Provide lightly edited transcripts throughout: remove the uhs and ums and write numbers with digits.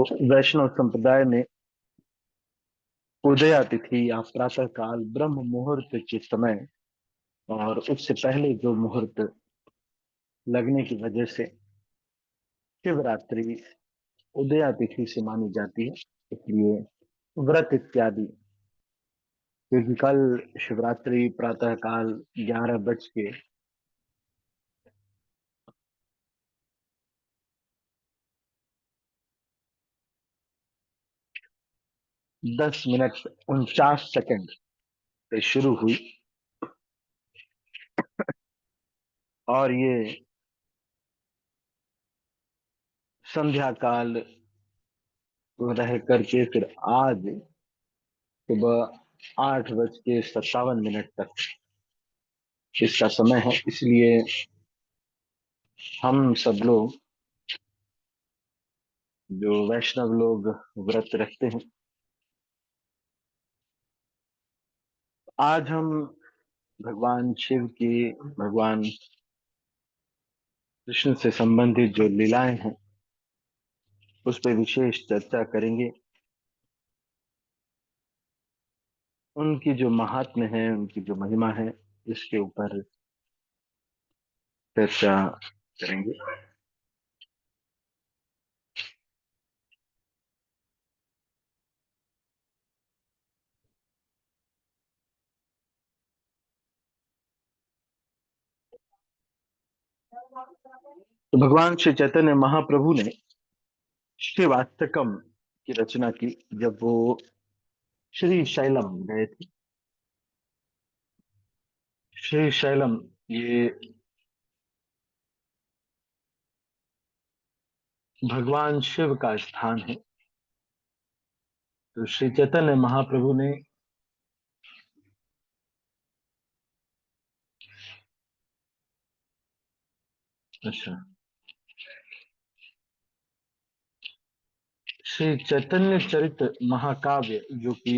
वैष्णव संप्रदाय में उदया तिथि या प्रातः काल ब्रह्म मुहूर्त के समय और उससे पहले जो मुहूर्त लगने की वजह से शिवरात्रि उदया तिथि से मानी जाती है। इसलिए व्रत इत्यादि, क्योंकि कल शिवरात्रि प्रातः काल 11:10:49 से शुरू हुई और ये संध्या काल रह करके फिर आज सुबह 8:57 तक इसका समय है। इसलिए हम सब लोग, जो वैष्णव लोग व्रत रखते हैं, आज हम भगवान शिव की, भगवान कृष्ण से संबंधित जो लीलाएं हैं उस पर विशेष चर्चा करेंगे। उनकी जो महात्म्य है, उनकी जो महिमा है, इसके ऊपर चर्चा करेंगे। तो भगवान श्री चैतन्य महाप्रभु ने शिवाष्टकम की रचना की जब वो श्री शैलम गए थे। श्री शैलम ये भगवान शिव का स्थान है। तो श्री चैतन्य महाप्रभु ने अच्छा, श्री चैतन्य चरित महाकाव्य जो कि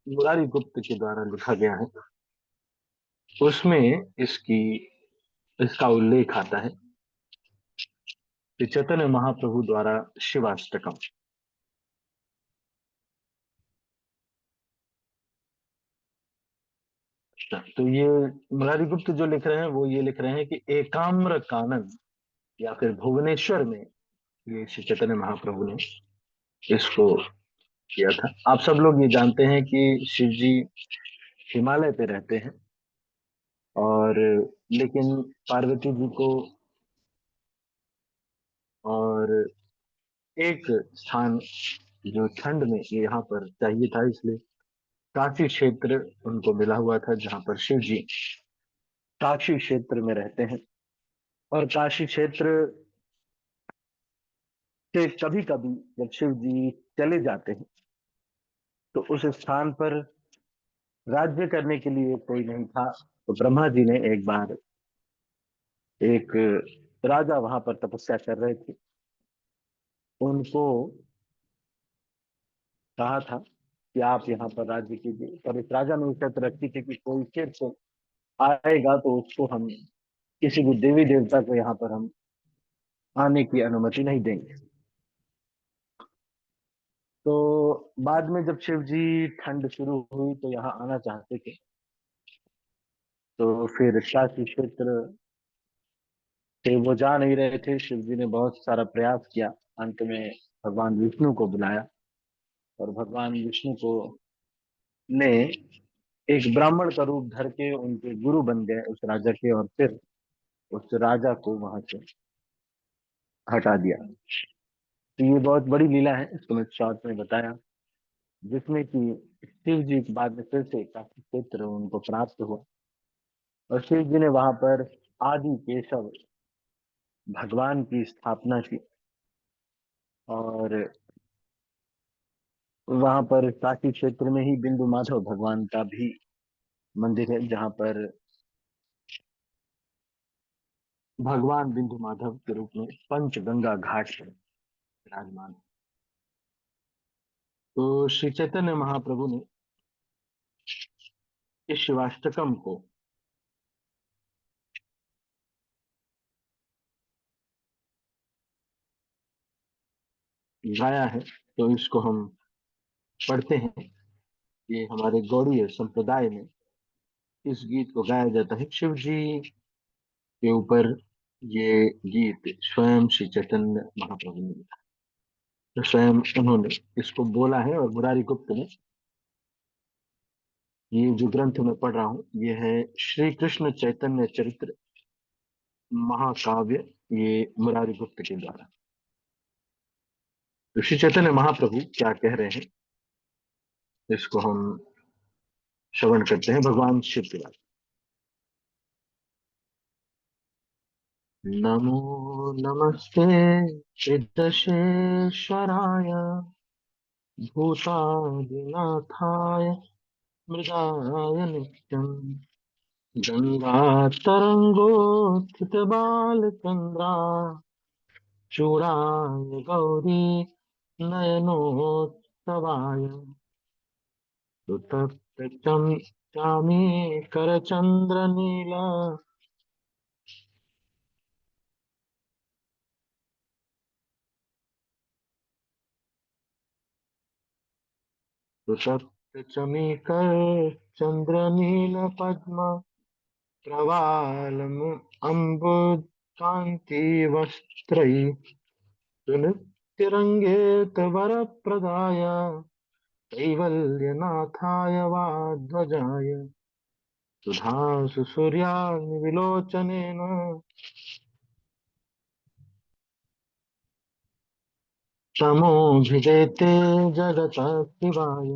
मुरारी गुप्त के द्वारा लिखा गया है, उसमें इसका उल्लेख आता है श्री चैतन्य महाप्रभु द्वारा शिवाष्टकम। तो ये मुरारी गुप्त जो लिख रहे हैं वो ये लिख रहे हैं कि एकाम्र कानन या फिर भुवनेश्वर में ये श्री चैतन्य महाप्रभु ने इसको किया था। आप सब लोग ये जानते हैं कि शिव जी हिमालय पे रहते हैं, और लेकिन पार्वती जी को और एक स्थान जो ठंड में यहाँ पर चाहिए था, इसलिए काशी क्षेत्र उनको मिला हुआ था जहाँ पर शिव जी काशी क्षेत्र में रहते हैं। और काशी क्षेत्र से कभी कभी जब शिव जी चले जाते हैं तो उस स्थान पर राज्य करने के लिए कोई नहीं था। तो ब्रह्मा जी ने एक बार एक राजा वहां पर तपस्या कर रहे थे, उनको कहा था कि आप यहाँ पर राज्य कीजिए। पर इस राजा ने शर्त रखी थी कि कोई फिर से आएगा तो उसको हम, किसी भी देवी देवता को यहाँ पर हम आने की अनुमति नहीं देंगे। तो बाद में जब शिव जी ठंड शुरू हुई तो यहाँ आना चाहते थे, तो फिर शासी क्षेत्र से वो जा नहीं रहे थे। शिव जी ने बहुत सारा प्रयास किया, अंत में भगवान विष्णु को बुलाया और भगवान विष्णु को ने एक ब्राह्मण का रूप धर के उनके गुरु बन गए उस राजा के, और फिर उस राजा को वहां से हटा दिया। तो ये बहुत बड़ी लीला है, इसको मैं शॉर्ट में बताया, जिसमें कि शिव जी के बाद में फिर से काफी क्षेत्र उनको प्राप्त हुआ और शिव जी ने वहां पर आदि केशव भगवान की स्थापना की। और वहां पर काशी क्षेत्र में ही बिंदु माधव भगवान का भी मंदिर है, जहाँ पर भगवान बिंदु माधव के रूप में पंचगंगा घाट पर विराजमान। तो श्री चैतन्य महाप्रभु ने इस शिवाष्टकम को गाया है, तो इसको हम पढ़ते हैं। ये हमारे गौड़ीय संप्रदाय में इस गीत को गाया जाता है। शिव जी के ऊपर ये गीत स्वयं श्री चैतन्य महाप्रभु ने लिखा। तो स्वयं उन्होंने इसको बोला है, और मुरारी गुप्त ने, ये जो ग्रंथ मैं पढ़ रहा हूँ ये है श्री कृष्ण चैतन्य चरित्र महाकाव्य, ये मुरारी गुप्त के द्वारा। तो श्री चैतन्य महाप्रभु क्या कह रहे हैं, इसको हम श्रवण करते हैं भगवान शिव के बारे में। नमो नमस्ते सिद्धेश्वराय भूतादिनाथाय मृगाय नित्यम् गंगातरंगोत्थितबालचंद्रा चूड़ाय गौरी नयनोत्सवाय चामी करचंद्रनीला चमीकर चंद्रनील पद्म प्रवालम अम्बुज कांति वस्त्रै सुनित्यरंगेत वरप्रदाय कैवल्यनाथाय वाध्वजाय सुधांशु सूर्याविलोचनेन तमोभिजेते जगतः शिवाय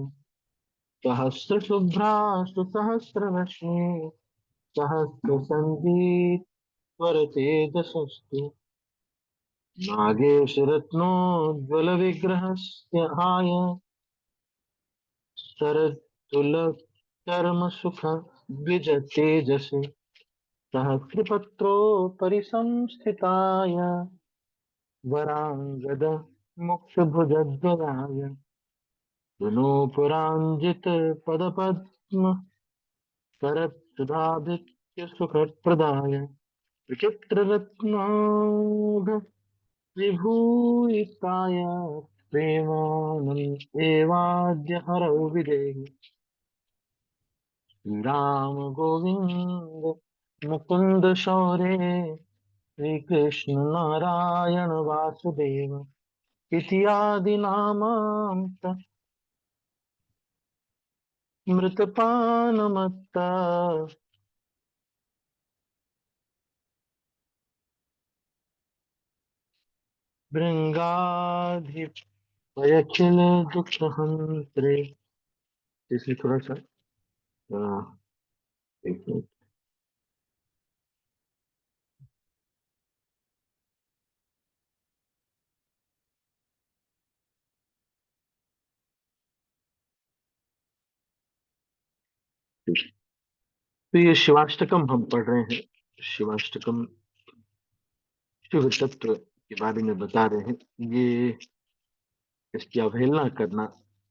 सहस्रशुभ्रास्तु सहस्ररश्मि सहस्रसन्धित्वरतेजसस्तु नागेशरत्नोज्ज्वलविग्रहस्य हाय शरदुलचर्मसुख द्विजतेजसे सहस्रपत्रोपरि संस्थिताय वराङ्गद मुक्षभुजध्वजाय पुरांजित पदपद्म करत्सुधाभित्य सुखप्रदाय विचित्ररत्नाभ विभूषिताय प्रेमानन्द एवाद्य हरौ विदेहि श्रीराम गोविंद मुकुंद शौरे श्रीकृष्ण नारायण वासुदेव इति आदिनामांत मृतपानमत्ता भृंगाधिपयखिल दुख हंत्रे। इसलिए थोड़ा सा अ, एक मिनट। तो ये शिवाष्टकम हम पढ़ रहे हैं। शिवाष्टकम शिव तत्व के बारे में बता रहे हैं। ये इसकी अवहेलना करना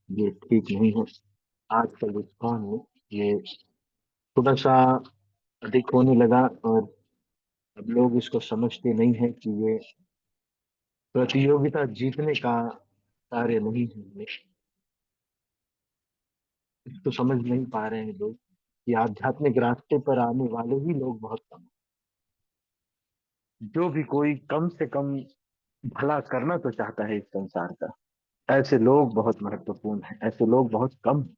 ये ठीक नहीं है। आजकल जो कौन है ये थोड़ा सा अधिक होने लगा, और अब लोग इसको समझते नहीं है कि ये प्रतियोगिता जीतने का कार्य नहीं है। इसको समझ नहीं पा रहे हैं लोग कि आध्यात्मिक रास्ते पर आने वाले ही लोग बहुत कम हैं। जो भी कोई कम से कम भला करना तो चाहता है इस संसार का, ऐसे लोग बहुत महत्वपूर्ण हैं, ऐसे लोग बहुत कम हैं।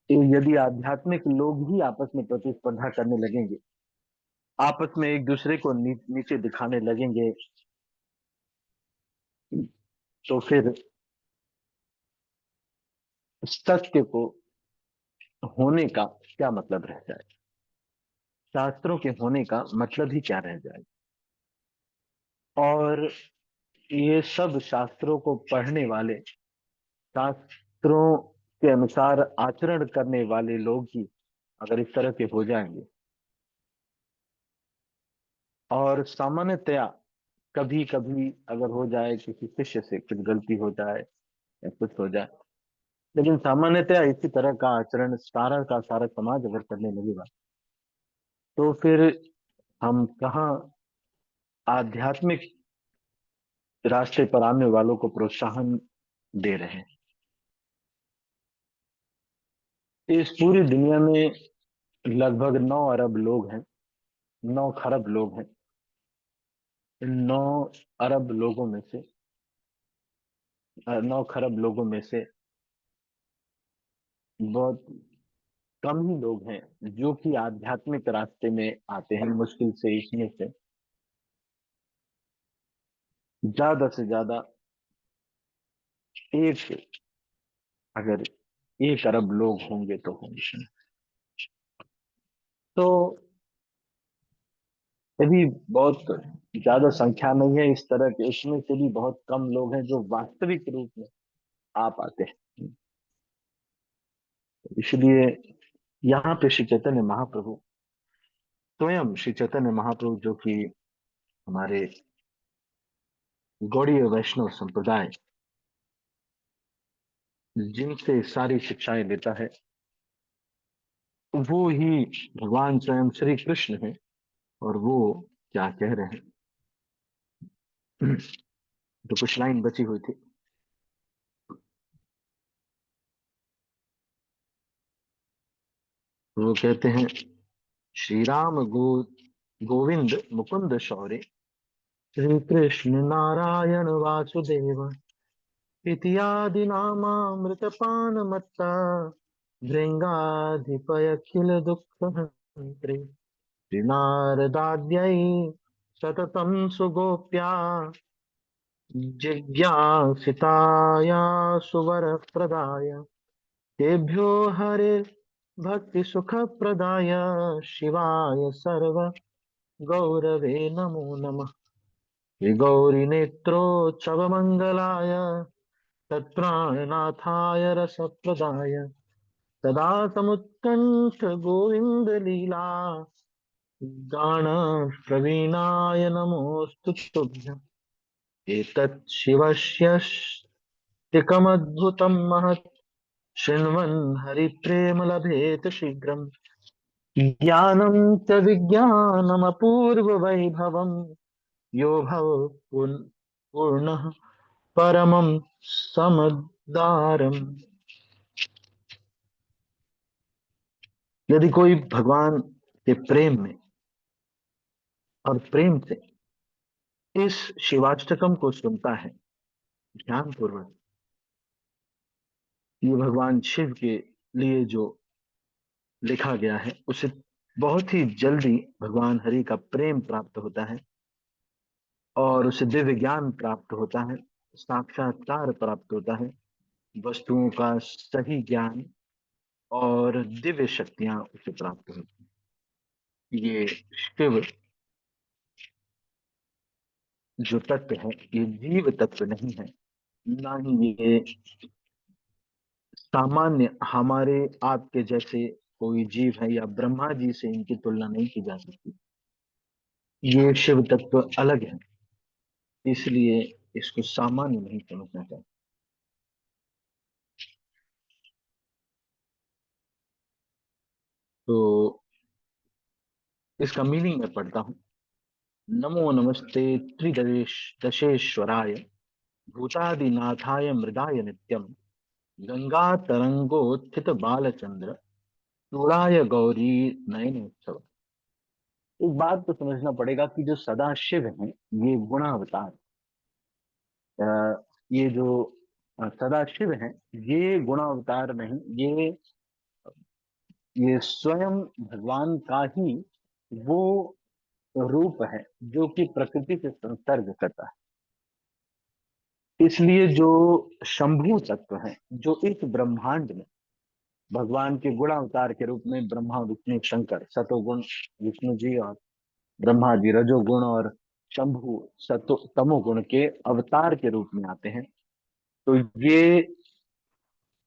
तो यदि आध्यात्मिक लोग ही आपस में प्रतिस्पर्धा करने लगेंगे, आपस में एक दूसरे को नीचे दिखाने लगेंगे, तो फिर सत्य को होने का क्या मतलब रह जाए, शास्त्रों के होने का मतलब ही क्या रह जाए। और ये सब शास्त्रों को पढ़ने वाले, शास्त्रों के अनुसार आचरण करने वाले लोग ही अगर इस तरह के हो जाएंगे, और सामान्यतया कभी कभी अगर हो जाए किसी शिष्य से कुछ गलती हो जाए या कुछ हो जाए, लेकिन सामान्यतया इसी तरह का आचरण सारा का सारा समाज अगर करने लगेगा, तो फिर हम कहाँ आध्यात्मिक रास्ते पर आने वालों को प्रोत्साहन दे रहे हैं। इस पूरी दुनिया में लगभग 9 अरब लोग हैं, 9 खरब लोग हैं। इन 9 अरब लोगों में से 9 खरब लोगों में से बहुत कम ही लोग हैं जो कि आध्यात्मिक रास्ते में आते हैं। मुश्किल से इसमें से ज्यादा से ज्यादा एक, अगर 1 अरब लोग होंगे तो होंगे। तो यदि बहुत ज्यादा संख्या नहीं है इस तरह के, इसमें से भी बहुत कम लोग हैं जो वास्तविक रूप में आ पाते हैं। इसलिए यहाँ पे श्री चैतन्य महाप्रभु, स्वयं श्री चैतन्य महाप्रभु जो कि हमारे गौड़ीय वैष्णव संप्रदाय जिनसे सारी शिक्षाएं लेता है, वो ही भगवान स्वयं श्री कृष्ण है। और वो क्या कह रहे हैं? तो कुछ लाइन बची हुई थी। वो कहते हैं, श्री राम गोविंद मुकुंद शौर्य, श्री कृष्ण नारायण वासुदेव, इत्यादि नामामृतपान मत्ता, भृंगाधिपय किल दुःख हन्त्रे, श्रीनारदाद्यै सततं सुगोप्या, जिज्ञासिताया सुवरप्रदाय, तेभ्यो हरे भक्ति सुख प्रदाय, शिवाय सर्व गौरवे नमो नमः। श्री गौरी नेत्रोत्सव मंगलाय, तत्प्राणनाथाय रसप्रदाय, सदा समुत्कंठ गोविंद लीला, गान प्रवीणाय नमोस्तु तुभ्यम्। एतत् शिवस्यष्टिकमद्भुतं महत्, शृण्वन् हरिप्रेम लभेत शीघ्रम्। ज्ञानं च विज्ञानमपूर्ववैभवम्, यो भव पूर्णः परमं समद्दारम्। यदि कोई भगवान के प्रेम में और प्रेम से इस शिवाष्टकम को सुनता है ध्यान पूर्वक, ये भगवान शिव के लिए जो लिखा गया है, उसे बहुत ही जल्दी भगवान हरि का प्रेम प्राप्त होता है और उसे दिव्य ज्ञान प्राप्त होता है, साक्षात्कार प्राप्त होता है, वस्तुओं का सही ज्ञान और दिव्य शक्तियां उसे प्राप्त होती हैं। ये शिव जो तत्व है, ये जीव तत्व नहीं है, ना ही ये सामान्य हमारे आपके जैसे कोई जीव है, या ब्रह्मा जी से इनकी तुलना नहीं की जा सकती। ये शिव तत्व अलग है, इसलिए इसको सामान्य नहीं समझना चाहिए। तो इसका मीनिंग मैं पढ़ता हूँ। नमो नमस्ते त्रिदश दशेश्वराय, भूतादिनाथाय मृदाय नित्यम, गंगा तरंगोत्थित बालचंद्र, चूड़ाय गौरी नयनोत्सव। एक बात तो समझना पड़ेगा कि जो सदा शिव है, ये गुणावतार। ये जो सदा शिव है, ये गुणावतार नहीं, ये स्वयं भगवान का ही वो रूप है जो कि प्रकृति से संसर्ग करता है। इसलिए जो शंभु तत्व है, जो इस ब्रह्मांड में भगवान के गुणावतार के रूप में ब्रह्मा विष्णु शंकर सतोगुण विष्णु जी, और ब्रह्मा जी रजोगुण, और शंभु सतो तमोगुण के अवतार के रूप में आते हैं। तो ये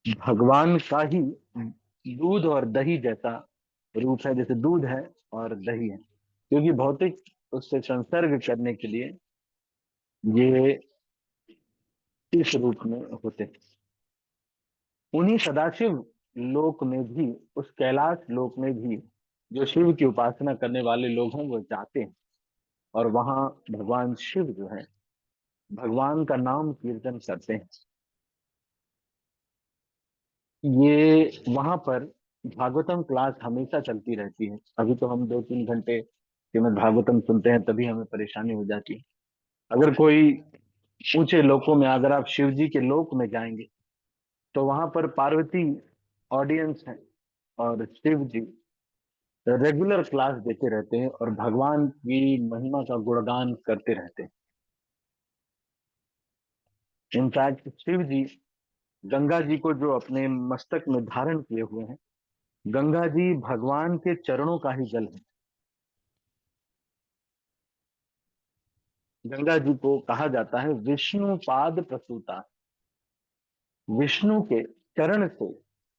भगवान का ही दूध और दही जैसा रूप है, जैसे दूध है और दही है, क्योंकि भौतिक उससे संसर्ग करने के लिए ये इस रूप में होते हैं। उन्हीं सदाशिव लोक में भी, उस कैलाश लोक में भी जो शिव की उपासना करने वाले लोग हैं वो जाते हैं, और वहां भगवान शिव जो है भगवान का नाम कीर्तन करते हैं। ये वहां पर भागवतम क्लास हमेशा चलती रहती है। अभी तो हम 2-3 घंटे श्रीमद् भागवतम सुनते हैं, तभी हमें परेशानी हो जाती है। अगर कोई ऊंचे लोकों में, अगर आप शिव जी के लोक में जाएंगे, तो वहां पर पार्वती ऑडियंस है और शिव जी रेगुलर क्लास देते रहते हैं और भगवान की महिमा का गुणगान करते रहते हैं। इनफैक्ट शिव जी गंगा जी को जो अपने मस्तक में धारण किए हुए हैं, गंगा जी भगवान के चरणों का ही जल है। गंगा जी को कहा जाता है विष्णु पाद प्रसूता। विष्णु के चरण से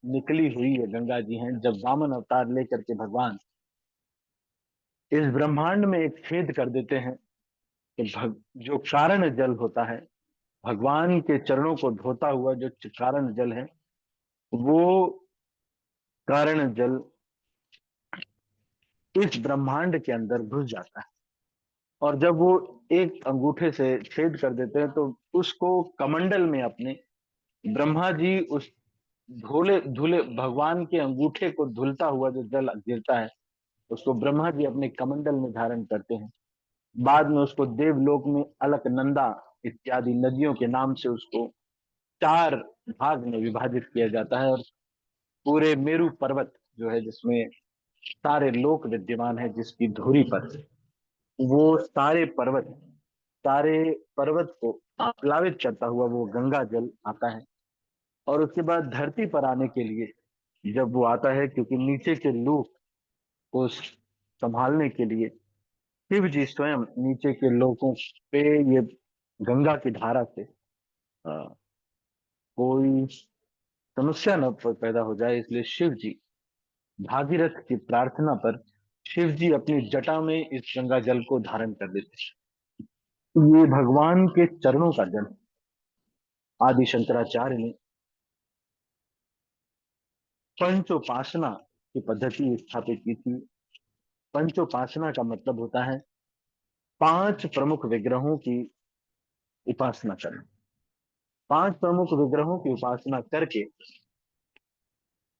निकली हुई ये गंगा जी हैं। जब वामन अवतार लेकर के भगवान इस ब्रह्मांड में एक छेद कर देते हैं, तो जो कारण जल होता है, भगवान के चरणों को धोता हुआ जो कारण जल है, वो कारण जल इस ब्रह्मांड के अंदर घुस जाता है। और जब वो एक अंगूठे से छेद कर देते हैं, तो उसको कमंडल में अपने ब्रह्मा जी उस धोले धुले भगवान के अंगूठे को धुलता हुआ जो जल गिरता है, उसको ब्रह्मा जी अपने कमंडल में धारण करते हैं। बाद में उसको देवलोक में अलकनंदा इत्यादि नदियों के नाम से उसको 4 भाग में विभाजित किया जाता है। और पूरे मेरु पर्वत जो है, जिसमें सारे लोक विद्यमान है, जिसकी धुरी पर वो सारे पर्वत को प्लावित करता हुआ वो गंगा जल आता है। और उसके बाद धरती पर आने के लिए जब वो आता है, क्योंकि नीचे के लोक को संभालने के लिए शिव जी स्वयं नीचे के लोगों पे ये गंगा की धारा से कोई समस्या न पैदा हो जाए, इसलिए शिव जी भागीरथ की प्रार्थना पर शिव जी अपनी जटा में इस गंगा जल को धारण कर देते हैं। ये भगवान के चरणों का जल आदि शंकराचार्य ने पंचोपासना की पद्धति स्थापित की थी। पंचोपासना का मतलब होता है 5 प्रमुख विग्रहों की उपासना करना। 5 प्रमुख विग्रहों की उपासना करके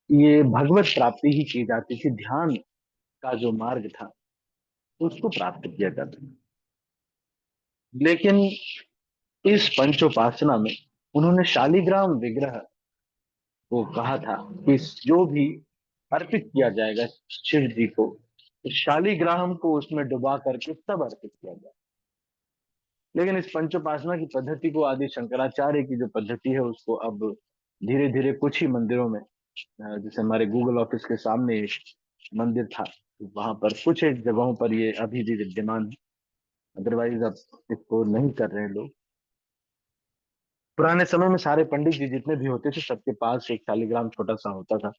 ये भगवत प्राप्ति ही की जाती थी। ध्यान का जो मार्ग था उसको प्राप्त किया जाता था। लेकिन इस पंचोपासना में उन्होंने शालिग्राम विग्रह को कहा था कि जो भी अर्पित किया जाएगा शिव जी को, तो शालिग्राम को उसमें डुबा करके तब अर्पित किया जाए। लेकिन इस पंचोपासना की पद्धति को, आदि शंकराचार्य की जो पद्धति है, उसको अब धीरे धीरे कुछ ही मंदिरों में, जैसे हमारे गूगल ऑफिस के सामने एक मंदिर था, तो वहां पर कुछ एक जगहों पर ये अभी भी विद्यमान है। अदरवाइज अब इसको नहीं कर रहे हैं लोग। पुराने समय में सारे पंडित जी जितने भी होते थे, सबके पास एक शालिग्राम छोटा सा होता था,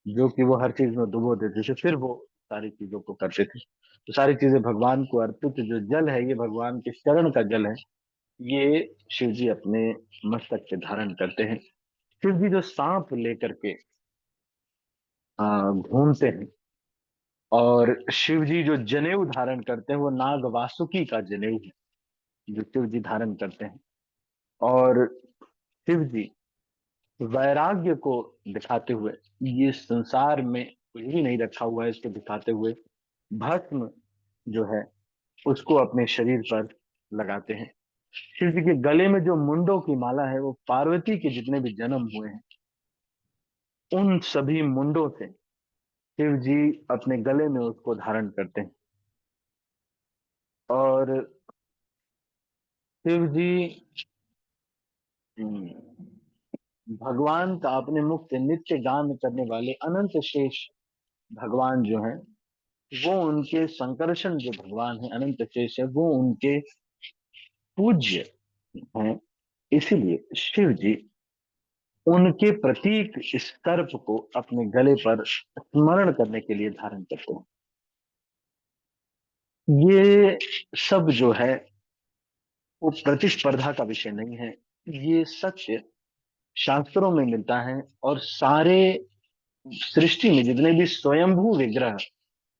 जो कि वो हर चीज में डुबो देते थे, फिर वो सारी चीजों को करते थे। तो सारी चीजें भगवान को अर्पित जो जल है, ये भगवान के चरण का जल है। ये शिव जी अपने मस्तक पे धारण करते हैं। शिव जी जो सांप लेकर के घूमते हैं, और शिव जी जो जनेऊ धारण करते हैं, वो नाग वासुकी का जनेऊ है जो शिव जी धारण करते हैं। और शिव जी वैराग्य को दिखाते हुए, ये संसार में कुछ भी नहीं रखा हुआ है इसको दिखाते हुए, भस्म जो है उसको अपने शरीर पर लगाते हैं। शिव जी के गले में जो मुंडों की माला है, वो पार्वती के जितने भी जन्म हुए हैं उन सभी मुंडों से शिव जी अपने गले में उसको धारण करते हैं। और शिव जी भगवान का अपने मुख से नित्य गान करने वाले अनंत शेष भगवान जो हैं, वो उनके संकर्षण जो भगवान है अनंत शेष है, वो उनके पूज्य हैं। इसीलिए शिव जी उनके प्रतीक इस सर्प को अपने गले पर स्मरण करने के लिए धारण करते हैं। ये सब जो है वो प्रतिस्पर्धा का विषय नहीं है। ये सत्य शास्त्रों में मिलता है। और सारे सृष्टि में जितने भी स्वयंभू विग्रह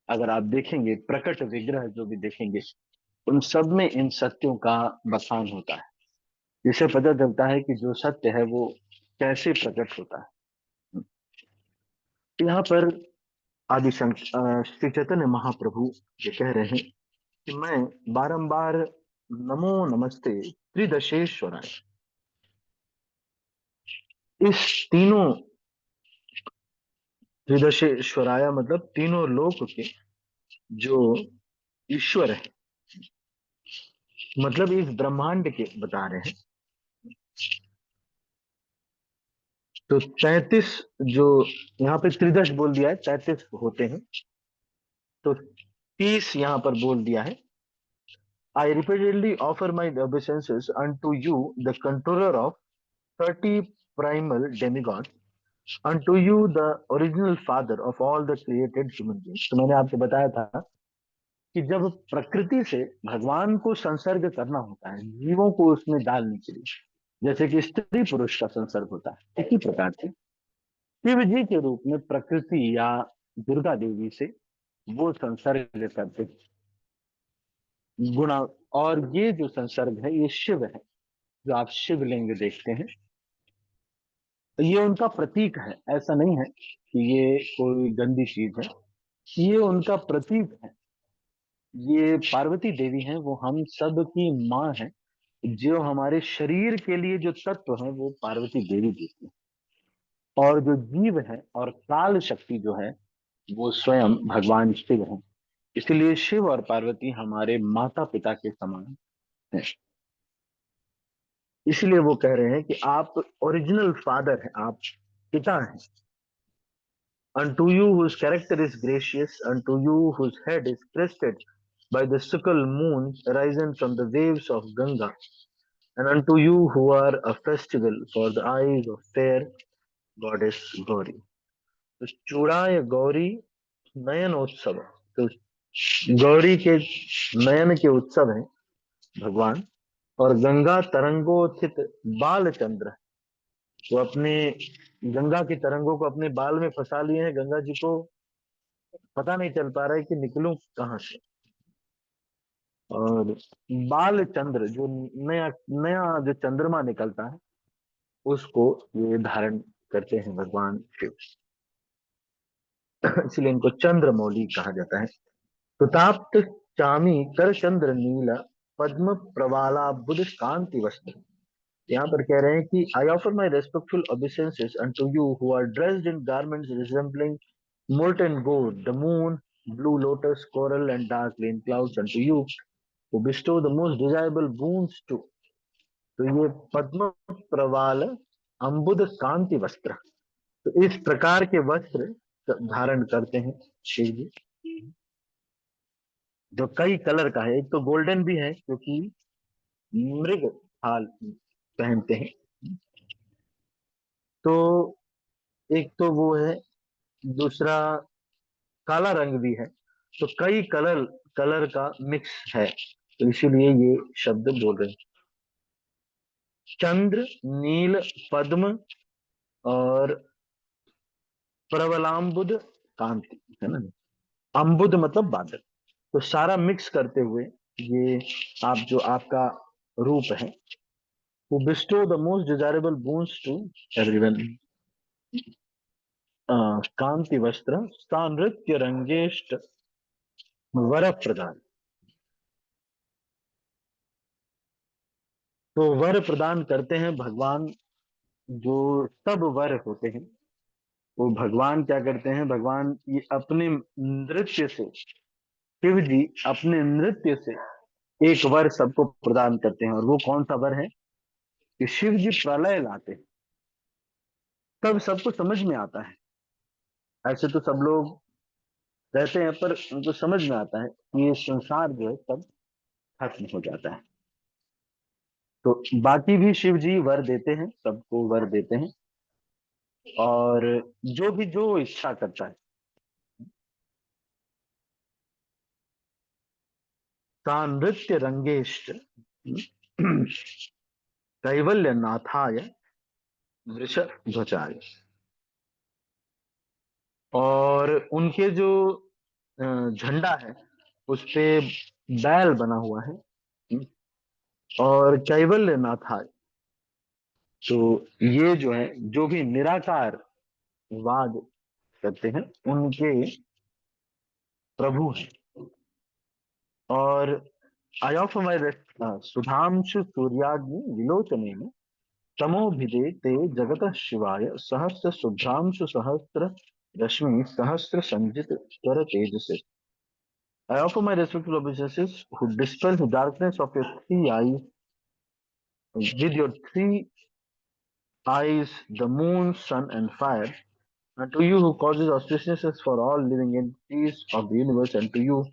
अगर आप देखेंगे, प्रकट विग्रह जो भी देखेंगे, उन सब में इन सत्यों का बखान होता है। जिससे पता चलता है कि जो सत्य है वो कैसे प्रकट होता है। तो यहाँ पर श्री चैतन्य महाप्रभु ये कह रहे हैं कि मैं बारंबार नमो नमस्ते त्रिदशेश्वराय, इस तीनों, त्रिदशेश्वराय मतलब तीनों लोक के जो ईश्वर है, मतलब इस ब्रह्मांड के बता रहे हैं। तो 33 जो यहाँ पे त्रिदश बोल दिया है, 33 होते हैं, तो 30 यहाँ पर बोल दिया है। I repeatedly offer my obeisances unto you, the controller of 30 primal demigods, unto you, the original father of all the created human beings. तो मैंने आपको बताया था कि जब प्रकृति से भगवान को संसर्ग करना होता है जीवों को उसमें डालने के लिए, जैसे कि स्त्री पुरुष का संसर्ग होता है, इसी प्रकार से शिव जी के रूप में प्रकृति या दुर्गा देवी से वो संसर्ग करते गुणा। और ये जो संसर्ग है ये शिव है, जो आप शिवलिंग देखते हैं, तो ये उनका प्रतीक है। ऐसा नहीं है कि ये कोई गंदी चीज है, ये उनका प्रतीक है। ये पार्वती देवी हैं, वो हम सब की माँ है। जो हमारे शरीर के लिए जो तत्व है वो पार्वती देवी देती है, और जो जीव है और काल शक्ति जो है वो स्वयं भगवान शिव है। इसलिए शिव और पार्वती हमारे माता पिता के समान है। इसलिए वो कह रहे हैं कि आप ओरिजिनल फादर हैं, आप पिता हैं। Unto you whose character is gracious, unto you whose head is crested by the sickle moon risen from the waves of Ganga, and unto you who are a festival for the eyes of fair goddess Gauri. तो चूड़ाय गौरी नयन उत्सव, तो गौरी के नयन के उत्सव हैं भगवान। और गंगा तरंगोत्थित बाल चंद्र, वो अपने गंगा की तरंगों को अपने बाल में फंसा लिए हैं। गंगा जी को पता नहीं चल पा रहा है कि निकलूं कहाँ से। और बाल चंद्र जो नया नया जो चंद्रमा निकलता है उसको ये धारण करते हैं भगवान शिव। इसलिए इनको चंद्रमौली कहा जाता है। प्रताप्त चामी कर चंद्र नीला पद्म प्रवाला बुध कांति वस्त्र। यहाँ पर कह रहे हैं कि I offer my respectful obeisances unto you who are dressed in garments resembling molten gold, the moon, blue lotus, coral, and dark green clouds, unto you who bestow the most desirable boons to। तो ये पद्म प्रवाल अम्बुद कांति वस्त्र, तो इस प्रकार के वस्त्र धारण करते हैं शिव जी, जो कई कलर का है। एक तो गोल्डन भी है क्योंकि मृग हाल पहनते हैं, तो एक तो वो है, दूसरा काला रंग भी है। तो कई कलर कलर का मिक्स है, तो इसीलिए ये शब्द बोल रहे हैं। चंद्र, नील, पद्म और प्रबलाम्बुद कांति, है ना। अम्बुद मतलब बादल, तो सारा मिक्स करते हुए ये आप जो आपका रूप है। who bestow the most desirable boons to everyone। कांति वस्त्र सानृत्य रंगेष्ट वर प्रदान, तो वर प्रदान करते हैं भगवान। जो सब वर होते हैं वो भगवान क्या करते हैं, भगवान ये अपने नृत्य से, शिव जी अपने नृत्य से एक वर सबको प्रदान करते हैं। और वो कौन सा वर है कि शिव जी प्रलय लाते हैं, तब सबको समझ में आता है। ऐसे तो सब लोग रहते हैं पर उनको समझ में आता है कि ये संसार जो है सब खत्म हो जाता है। तो बाकी भी शिव जी वर देते हैं, सबको वर देते हैं। और जो भी जो इच्छा करता है, सा नृत्य रंगेष्ट कैवल्य नाथाय वृष ध्वजाय। और उनके जो झंडा है उस पे बैल बना हुआ है। और कैवल्य नाथाय, तो ये जो है, जो भी निराकार वाद करते हैं, उनके प्रभु हैं। और अयोपमय सुधांशु सूर्याग्नि विलोचने में तमोभिदे ते जगत शिवाय सहस्र शुभ्रांशु सहस्र रश्मि सहस्र संजित कर तेजसे। I offer my respectful obeisances who dispel the darkness of your three eyes with your three eyes, the moon, sun, and fire. And to you who causes auspiciousness for all living entities of the universe, and to you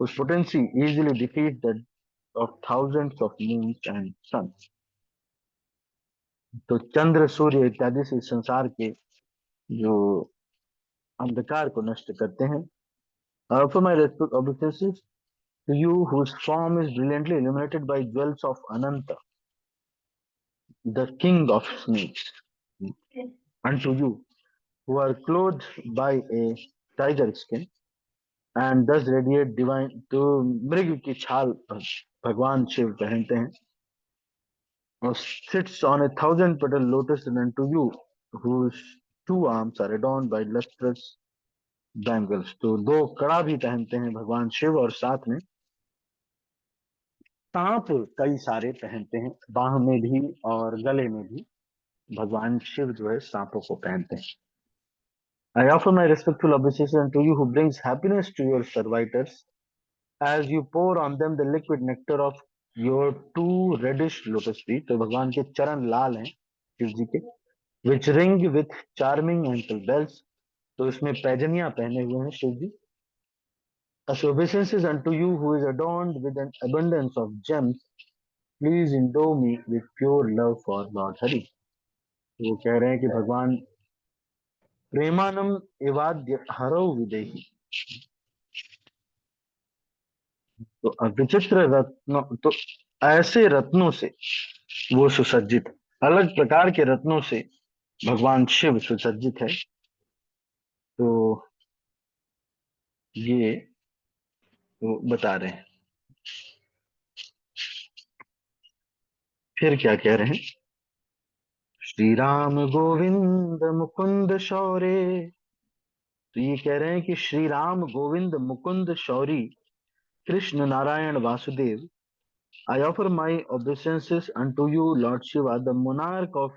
whose potency easily defeats that of thousands of moons and suns. तो चंद्र सूर्य इत्यादि से इस संसार के जो अंधकार को नष्ट करते हैं। For my respect obeisances to you whose form is brilliantly illuminated by jewels of Ananta, the king of snakes. And to you who are clothed by a tiger skin and thus radiate divine, तो मृग की छाल भगवान शिव पहनते हैं और sits on a thousand petal lotus, and unto you whose two arms are adorned by lustrous bangles, तो दो कड़ा भी पहनते हैं भगवान शिव और साथ में सांप कई सारे पहनते हैं, बाह में भी और गले में भी भगवान शिव जो है सांपों को पहनते हैं। I offer my respectful obeisances to you who brings happiness to your servitors as you pour on them the liquid nectar of your two reddish lotus feet। तो भगवान के चरण लाल हैं शिव जी के, which ring with charming ankle bells, तो इसमें पैजनियां पहने हुए हैं शिव जी। As obeisances unto you who is adorned with an abundance of gems, please endow me with pure love for Lord Hari। वो कह रहे हैं कि भगवान प्रेमानम एवाद्य हरौ विदेही, तो विचित्र रत्नों, तो ऐसे रत्नों से वो सुसज्जित, अलग प्रकार के रत्नों से भगवान शिव सुसज्जित है। तो ये वो बता रहे हैं। फिर क्या कह रहे हैं? श्री राम गोविंद मुकुंद शौर्य, तो ये कह रहे हैं कि Shri Ram Govind Mukund Shauri Krishna Narayan Vasudev, I offer my obeisances unto you, Lord Shiva, the monarch of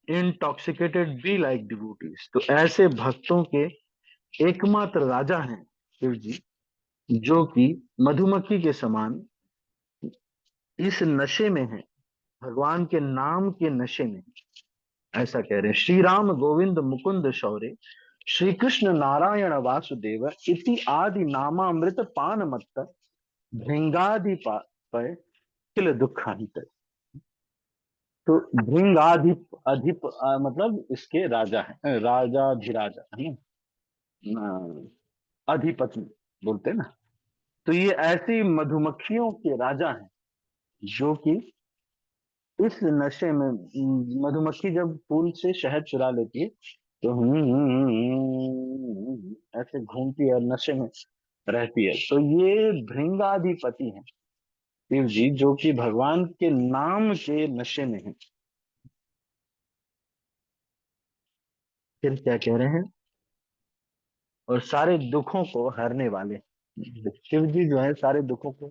intoxicated bee-like devotees। तो ऐसे भक्तों के एकमात्र राजा हैं शिव जी, जो कि मधुमक्खी के समान इस नशे में है, भगवान के नाम के नशे में। ऐसा कह रहे हैं, श्री राम गोविंद मुकुंद शौर्य श्री कृष्ण नारायण वासुदेव इति आदि नामामृत पान मत्त भृंगादि पर किल दुखांत। तो भृंगाधिप अधिप मतलब इसके राजा है, राजाधिराजा है ना, अधिपति बोलते हैं ना। तो ये ऐसी मधुमक्खियों के राजा हैं जो कि इस नशे में, मधुमक्खी जब फूल से शहद चुरा लेती है तो ऐसे घूमती है और नशे में रहती है। तो ये भृंगाधिपति हैं शिव जी, जो कि भगवान के नाम के नशे में है। फिर क्या कह रहे हैं? और सारे दुखों को हरने वाले शिव जी जो है, सारे दुखों को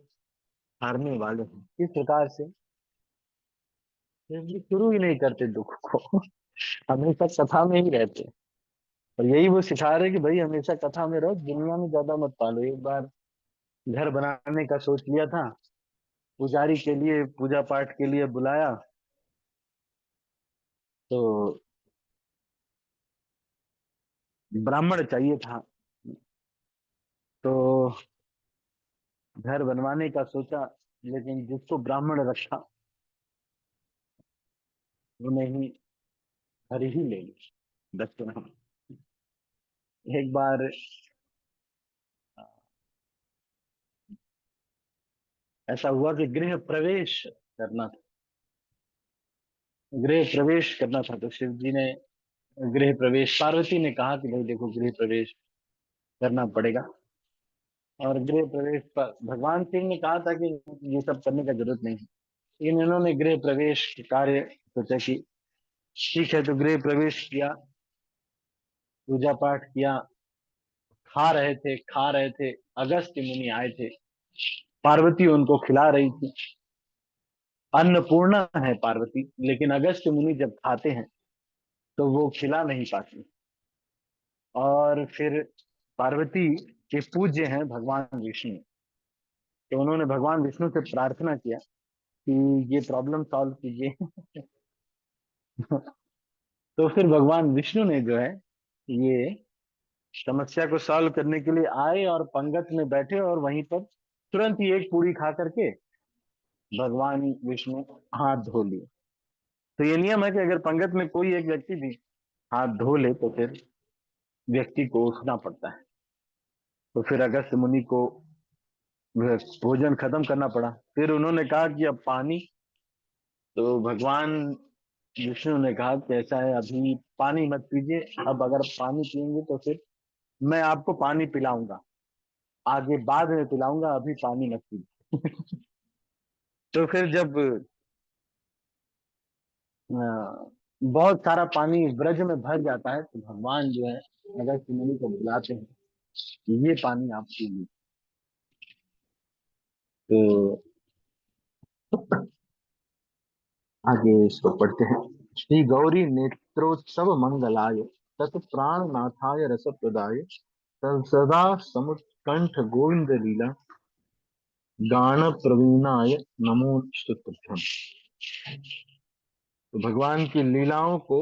हरने वाले हैं। किस प्रकार से? शिव जी शुरू ही नहीं करते दुख को हमेशा कथा में ही रहते हैं। और यही वो सिखा रहे कि भाई हमेशा कथा में रहो, दुनिया में ज्यादा मत पालो। एक बार घर बनाने का सोच लिया था, पुजारी के लिए पूजा पाठ के लिए बुलाया, तो ब्राह्मण चाहिए था, तो घर बनवाने का सोचा, लेकिन जिसको ब्राह्मण रखा उन्हें ही घर ही ले ली दक्षिणा। एक बार ऐसा हुआ कि गृह प्रवेश करना था, तो शिव जी ने गृह प्रवेश, पार्वती ने कहा कि भाई देखो गृह प्रवेश करना पड़ेगा। और गृह प्रवेश पर भगवान शिव ने कहा था कि ये सब करने का जरूरत नहीं है, इन्होंने गृह प्रवेश के कार्य सोचा कि ठीक है, तो गृह प्रवेश किया, पूजा पाठ किया, खा रहे थे। अगस्त्य मुनि आए थे, पार्वती उनको खिला रही थी। अन्नपूर्णा है पार्वती, लेकिन अगस्त्य मुनि जब खाते हैं तो वो खिला नहीं पाती। और फिर पार्वती के पूज्य हैं भगवान विष्णु, तो उन्होंने भगवान विष्णु से प्रार्थना किया कि ये प्रॉब्लम सॉल्व कीजिए। तो फिर भगवान विष्णु ने जो है ये समस्या को सॉल्व करने के लिए आए और पंगत में बैठे, और वहीं पर तुरंत ही एक पूरी खा करके भगवान विष्णु हाथ धो लिए। तो ये नियम है कि अगर पंगत में कोई एक व्यक्ति भी हाथ धो ले तो फिर व्यक्ति को उठना पड़ता है। तो फिर अगस्त्य मुनि को भोजन खत्म करना पड़ा। फिर उन्होंने कहा कि अब पानी। तो भगवान विष्णु ने कहा कि ऐसा है, अभी पानी मत पीजिए, अब अगर पानी पियेंगे तो फिर मैं आपको पानी पिलाऊंगा, आगे बाद में पिलाऊंगा, अभी पानी मत पीजिए। तो फिर जब बहुत सारा पानी ब्रज में भर जाता है तो भगवान जो है अगस्त्य मुनि को बुलाते हैं कि ये पानी आप पी लीजिए। तो आगे इसको पढ़ते हैं। श्री गौरी नेत्रोत्सव मंगलाय तत् प्राण नाथाय रस प्रदाय सदा समुत्कंठ गोविंद लीला गान प्रवीणाय नमो स्तुभ्यम। तो भगवान की लीलाओं को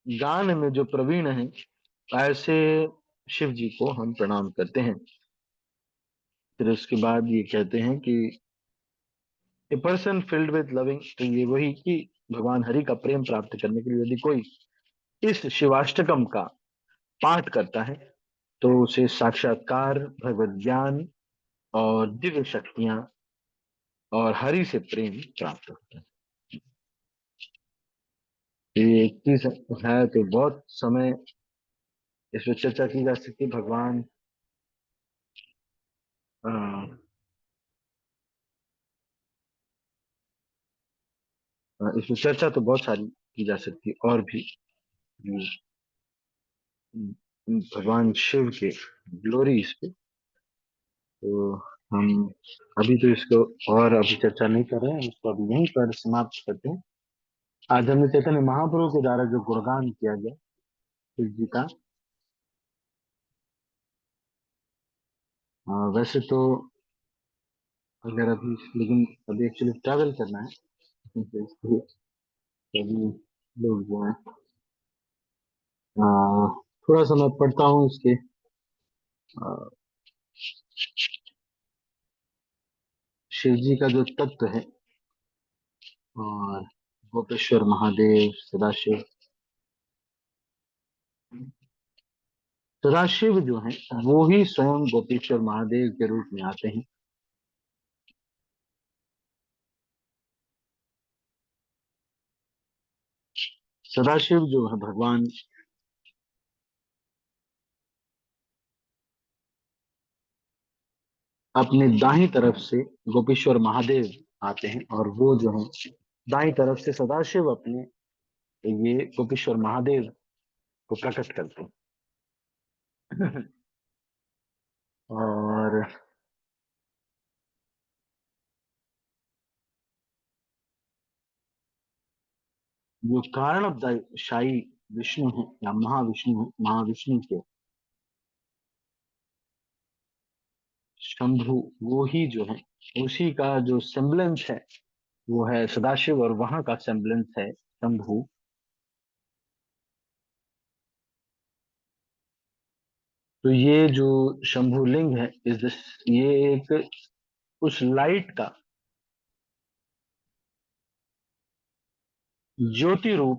गान में जो प्रवीण है, ऐसे शिव जी को हम प्रणाम करते हैं। फिर उसके बाद ये कहते हैं कि a person filled with loving, तो ये वही कि भगवान हरि का प्रेम प्राप्त करने के लिए यदि कोई इस शिवाष्टकम का पाठ करता है तो उसे साक्षात्कार, भगवत ज्ञान और दिव्य शक्तियां और हरि से प्रेम प्राप्त होता है। ये एक चीज है, तो बहुत समय इस पर चर्चा की जा सकती है। भगवान अ, इस पर चर्चा तो बहुत सारी की जा सकती है, और भी भगवान शिव के ग्लोरी इस पे। तो हम अभी तो इसको और अभी चर्चा नहीं कर रहे हैं, इसको अभी यहीं पर समाप्त करते हैं। आज हमने चैतन्य महाप्रभु के द्वारा जो गुणगान किया गया शिव जी का, वैसे तो अगर अभी, लेकिन अभी एक्चुअली ट्रैवल करना है तो इसलिए सभी लोग जो है अ, थोड़ा सा मैं पढ़ता हूँ इसके अ, शिव जी का जो तत्व है, और गोपेश्वर महादेव सदाशिव। सदाशिव जो है वो ही स्वयं गोपेश्वर महादेव के रूप में आते हैं। सदाशिव जो है भगवान अपने दाहिनी तरफ से गोपेश्वर महादेव आते हैं, और वो जो है दाई तरफ से सदाशिव अपने ये गोपेश्वर महादेव को प्रकट करते हैं। और जो कारणोदयशाई विष्णु है या महाविष्णु है, महाविष्णु के शंभु, वो ही जो है उसी का जो सेम्बलेंस है वो है सदाशिव, और वहां का सेम्बलेंस है शंभु। तो ये जो शंभु लिंग है इस दिस, ये एक उस लाइट का ज्योति रूप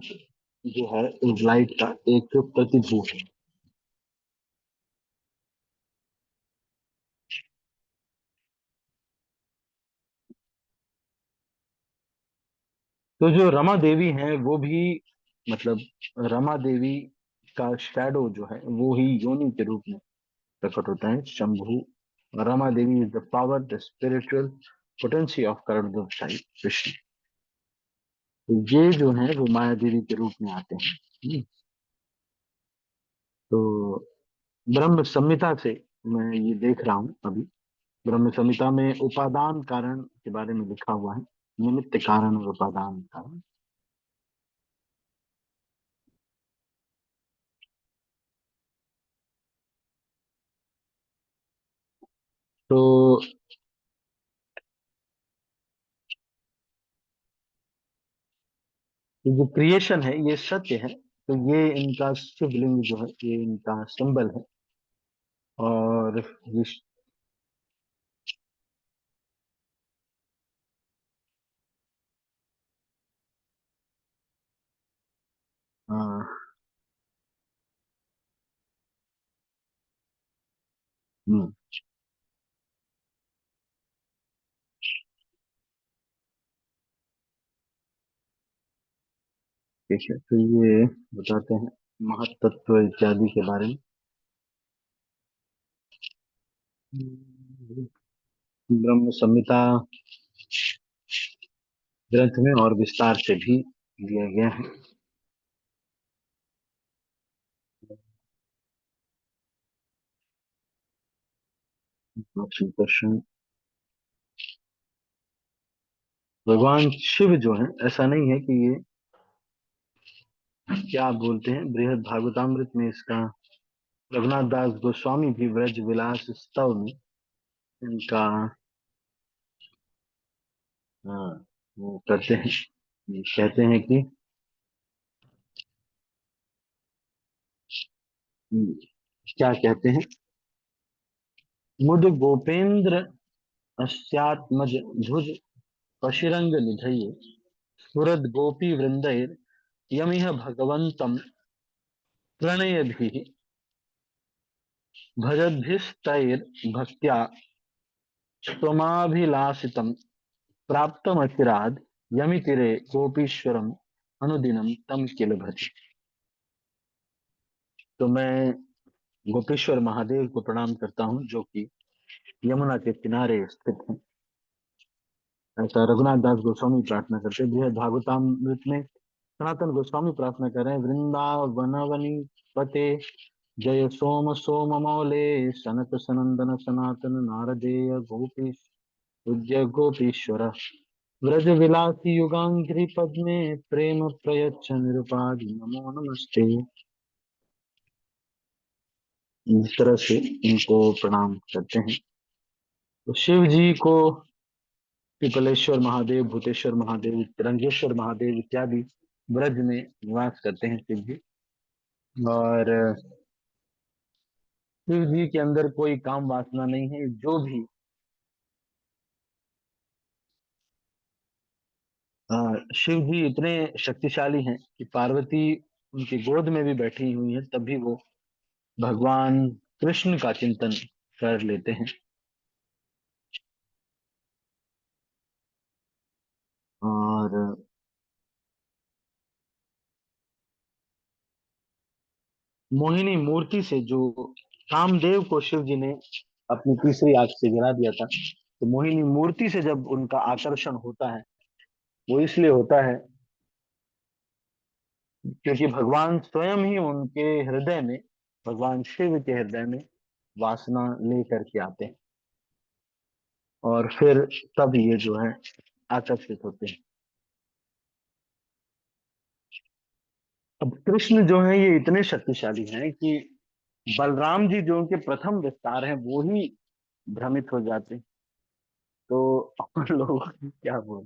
जो है, उस लाइट का एक प्रतिभूत है। तो जो रमा देवी हैं वो भी, मतलब रमा देवी का शैडो जो है वो ही योनि के रूप में प्रकट होता है Shambhu. Rama Devi is the power, the spiritual potency of Karan Vishnu. तो ये जो है वो माया देवी के रूप में आते हैं। तो ब्रह्म संहिता से मैं ये देख रहा हूँ अभी, ब्रह्म संहिता में उपादान कारण के बारे में लिखा हुआ है, निमित्त कारण और उपादान कारण। तो ये जो क्रिएशन है ये सत्य है, तो ये इनका शिवलिंग जो है ये इनका सिंबल है। और विश, हाँ, हम्म, ठीक है, तो ये बताते हैं महतत्व इत्यादि के बारे में। ब्रह्म संहिता ग्रंथ में और विस्तार से भी दिया गया है। क्वेश्चन, भगवान शिव जो है, ऐसा नहीं है कि ये, क्या आप बोलते हैं, बृहद भागवतामृत में इसका रघुनाथ दास गोस्वामी भी व्रज विलास स्तव में इनका, हाँ, वो करते हैं, ये कहते हैं कि हम्म, क्या कहते हैं, मुद गोपेंद्र अस्यात्मज भुज पशिरंग निधये सुरद गोपी वृंदैर यमिह भगवंतम प्रणयभिः भजद्भिस्तैर भक्त्या त्वमाभिलाषितं प्राप्तमचिराद यमितिरे गोपीश्वरम अनुदिनम तम किल भज। तो मैं गोपेश्वर महादेव को प्रणाम करता हूँ जो कि यमुना के किनारे स्थित है। ऐसा रघुनाथ दास गोस्वामी प्रार्थना करते हैं। बृहद भागवतामृत में सनातन गोस्वामी प्रार्थना कर रहे हैं, वृंदावनवनी पते जय सोम सोम मौले सनत सनंदन सनातन नारदेय गोपीश पूज्य गोपीश्वर व्रज विलासी युगांग्री पद्मे प्रेम प्रयच्छ निरुपाधि नमो नमस्ते। इस तरह से इनको प्रणाम करते हैं। तो शिव जी को पिपलेश्वर महादेव, भूतेश्वर महादेव, रंगेश्वर महादेव इत्यादि ब्रज में निवास करते हैं शिव जी। और शिव जी के अंदर कोई काम वासना नहीं है, जो भी शिव जी इतने शक्तिशाली हैं कि पार्वती उनकी गोद में भी बैठी हुई है तब भी वो भगवान कृष्ण का चिंतन कर लेते हैं। और मोहिनी मूर्ति से जो कामदेव को शिव जी ने अपनी तीसरी आंख से गिरा दिया था, तो मोहिनी मूर्ति से जब उनका आकर्षण होता है, वो इसलिए होता है क्योंकि भगवान स्वयं ही उनके हृदय में, भगवान शिव के हृदय में वासना लेकर के आते हैं और फिर तब ये जो है आकर्षित होते हैं। अब कृष्ण जो है ये इतने शक्तिशाली हैं कि बलराम जी जो उनके प्रथम विस्तार हैं वो ही भ्रमित हो जाते हैं। तो और लोग क्या बोल।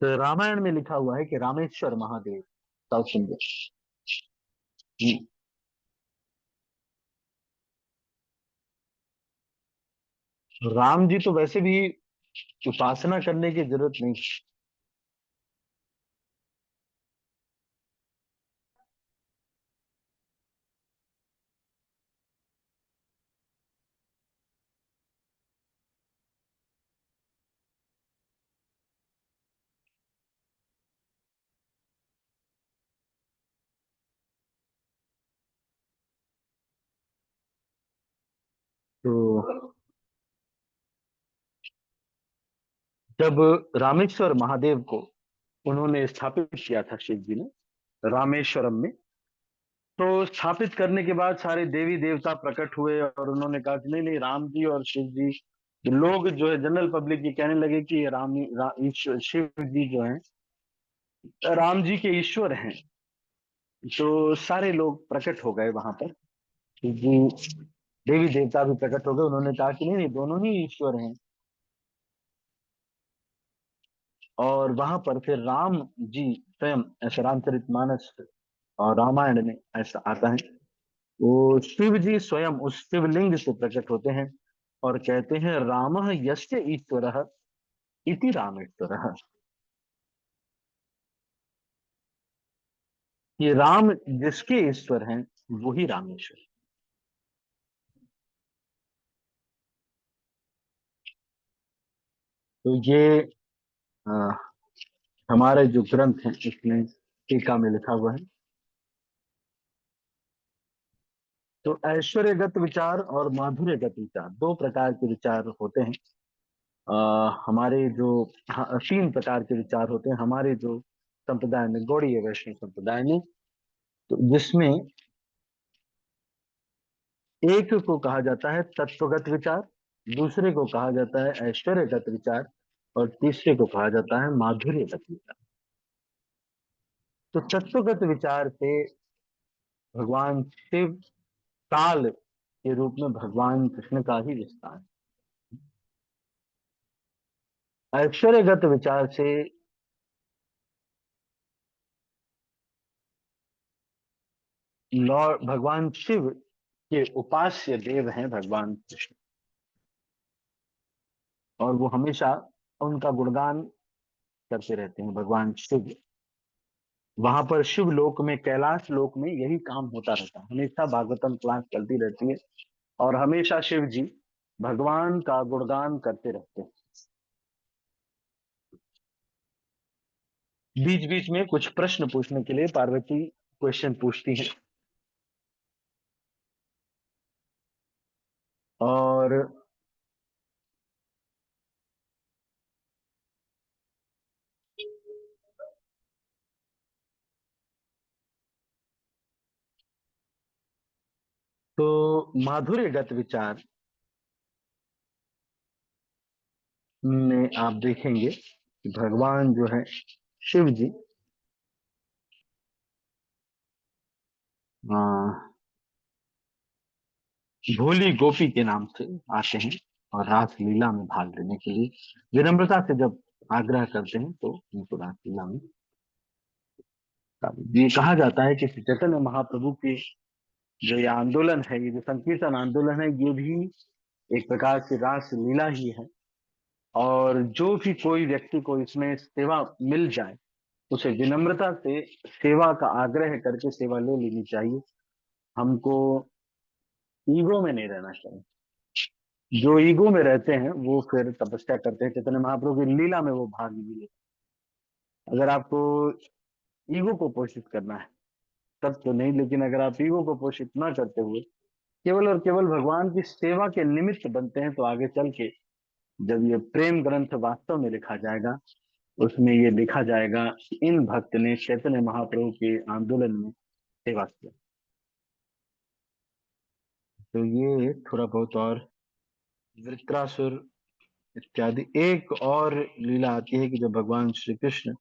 तो रामायण में लिखा हुआ है कि रामेश्वर महादेव साउथ इंडिया। राम जी तो वैसे भी उपासना करने की जरूरत नहीं। जब रामेश्वर महादेव को उन्होंने स्थापित किया था शिव जी ने रामेश्वरम में, तो स्थापित करने के बाद सारे देवी देवता प्रकट हुए और उन्होंने कहा कि नहीं नहीं, राम जी और शिव जी, लोग जो है जनरल पब्लिक ये कहने लगे कि ये ईश्वर शिव जी जो है राम जी के ईश्वर हैं। तो सारे लोग प्रकट हो गए वहां पर, शिव जी, देवी देवता भी प्रकट हो गए। उन्होंने कहा कि नहीं नहीं, दोनों ही ईश्वर हैं। और वहां पर फिर राम जी स्वयं, ऐसे रामचरितमानस और रामायण में ऐसा आता है, वो शिव जी स्वयं उस शिवलिंग से प्रकट होते हैं और कहते हैं रामः यस्य ईश्वरः इति रामेश्वरः। ये राम जिसके ईश्वर हैं वो ही रामेश्वर। तो ये अ, हमारे जो ग्रंथ हैं इसमें टीका में लिखा हुआ है। तो ऐश्वर्यगत विचार और माधुर्यगत विचार, दो प्रकार के विचार होते हैं। हमारे जो, हाँ, तीन प्रकार के विचार होते हैं हमारे जो संप्रदाय में, गौड़ीय वैष्णव संप्रदाय में। तो जिसमें एक को कहा जाता है तत्वगत विचार, दूसरे को कहा जाता है ऐश्वर्यगत विचार, और तीसरे को कहा जाता है माधुर्यगत विचार। तो तत्वगत विचार से भगवान शिव काल के रूप में भगवान कृष्ण का ही विस्तार। ऐश्वर्यगत विचार से लॉर्ड भगवान शिव के उपास्य देव हैं भगवान कृष्ण, और वो हमेशा उनका गुणगान करते रहते हैं भगवान शिव। वहां पर शिव लोक में, कैलाश लोक में यही काम होता रहता है, हमेशा भागवतम क्लास चलती रहती है और हमेशा शिव जी भगवान का गुणगान करते रहते हैं। बीच बीच में कुछ प्रश्न पूछने के लिए पार्वती क्वेश्चन पूछती है। और तो माधुर्यगत विचार में आप देखेंगे कि भगवान जो है शिव जी आ, भोली गोपी के नाम से आते हैं और रास लीला में भाग लेने के लिए विनम्रता से जब आग्रह करते हैं तो उनको रास लीला में, ये कहा जाता है कि श्री चैतन्य महाप्रभु के जो ये आंदोलन है, ये जो संकीर्तन आंदोलन है, ये भी एक प्रकार से रास लीला ही है। और जो भी कोई व्यक्ति को इसमें सेवा मिल जाए, उसे विनम्रता से सेवा का आग्रह करके सेवा ले लेनी चाहिए। हमको ईगो में नहीं रहना चाहिए। जो ईगो में रहते हैं वो फिर तपस्या करते हैं, चैतन्य महाप्रभु की लीला में वो भाग भी लेते हैं। अगर आपको ईगो को पोषित करना है तब तो नहीं, लेकिन अगर आप ईगो को पोषित ना करते हुए केवल और केवल भगवान की सेवा के निमित्त बनते हैं, तो आगे चल के जब ये प्रेम ग्रंथ वास्तव में लिखा जाएगा, उसमें ये लिखा जाएगा कि इन भक्त ने चैतन्य महाप्रभु के आंदोलन में सेवा किया। तो ये थोड़ा बहुत, और वृत्रासुर इत्यादि एक और लीला आती है कि जब भगवान श्री कृष्ण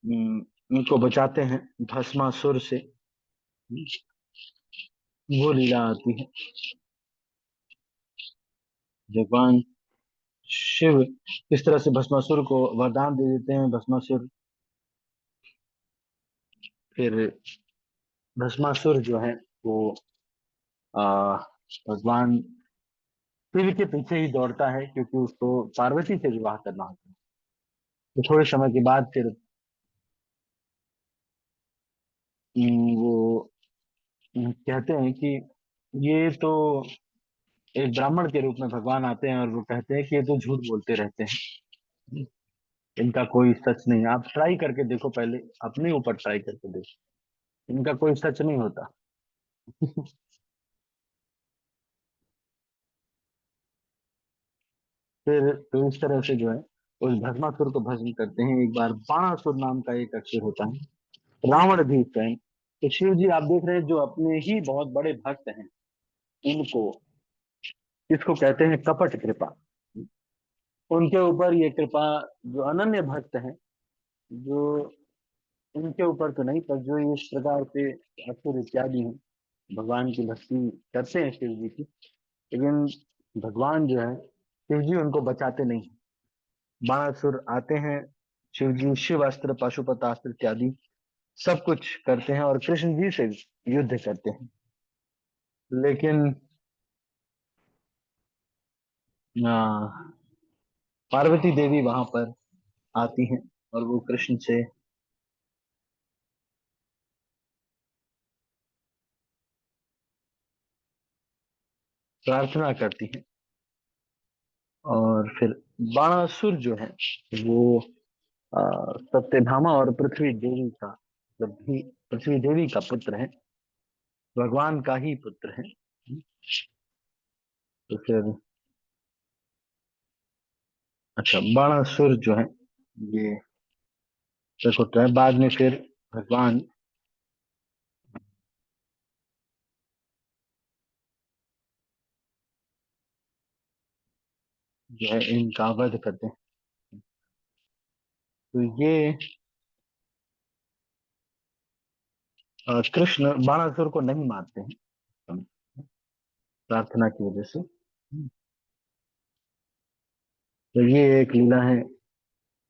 उनको बचाते हैं भस्मासुर से, वो लीला आती है। भगवान शिव इस तरह से भस्मासुर को वरदान दे देते हैं। भस्मासुर फिर भस्मासुर जो है वो आ, भगवान शिव के पीछे ही दौड़ता है, क्योंकि उसको पार्वती से विवाह करना होता है। तो थोड़े समय के बाद फिर वो कहते हैं कि ये तो एक ब्राह्मण के रूप में भगवान आते हैं और वो कहते हैं कि ये तो झूठ बोलते रहते हैं। इनका कोई सच नहीं। आप ट्राई करके देखो, पहले अपने ऊपर ट्राई करके देखो, इनका कोई सच नहीं होता। फिर तो इस तरह से जो है उस भस्मासुर को भस्म करते हैं। एक बार बाणासुर नाम का एक असुर होता है, रावण भी स्वयं। तो शिव जी आप देख रहे हैं जो अपने ही बहुत बड़े भक्त हैं, इनको, इसको कहते हैं कपट कृपा। उनके ऊपर ये कृपा, जो अनन्य भक्त हैं, जो इनके ऊपर तो नहीं, पर जो इस प्रकार से असुर इत्यादि हैं, भगवान की भक्ति करते हैं शिव जी की, लेकिन भगवान जो है शिव जी उनको बचाते नहीं। बाणासुर आते हैं, शिव जी शिव अस्त्र पाशुपतास्त्र इत्यादि सब कुछ करते हैं और कृष्ण जी से युद्ध करते हैं। लेकिन आ, पार्वती देवी वहां पर आती हैं और वो कृष्ण से प्रार्थना करती हैं। और फिर बाणासुर जो है वो सत्यभामा और पृथ्वी देवी का, मतलब भी पृथ्वी देवी का पुत्र है, भगवान का ही पुत्र है। तो फिर अच्छा, बाणासुर जो है ये तक होता है। बाद में फिर भगवान जो है इनका वध करते हैं। तो ये कृष्ण बाणासुर को नहीं मारते हैं प्रार्थना की वजह से। तो ये एक लीला है।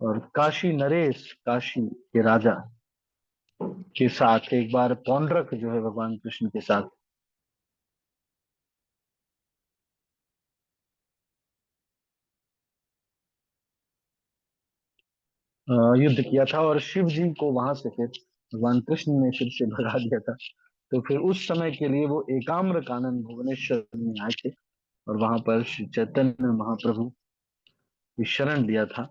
और काशी नरेश, काशी के राजा के साथ एक बार पौंड्रक जो है भगवान कृष्ण के साथ युद्ध किया था, और शिव जी को वहां से फिर भगवान कृष्ण ने फिर से भगा दिया था। तो फिर उस समय के लिए वो एकाम्र कानन भुवनेश्वर में आए थे, और वहां पर श्री चैतन्य महाप्रभु की शरण लिया था।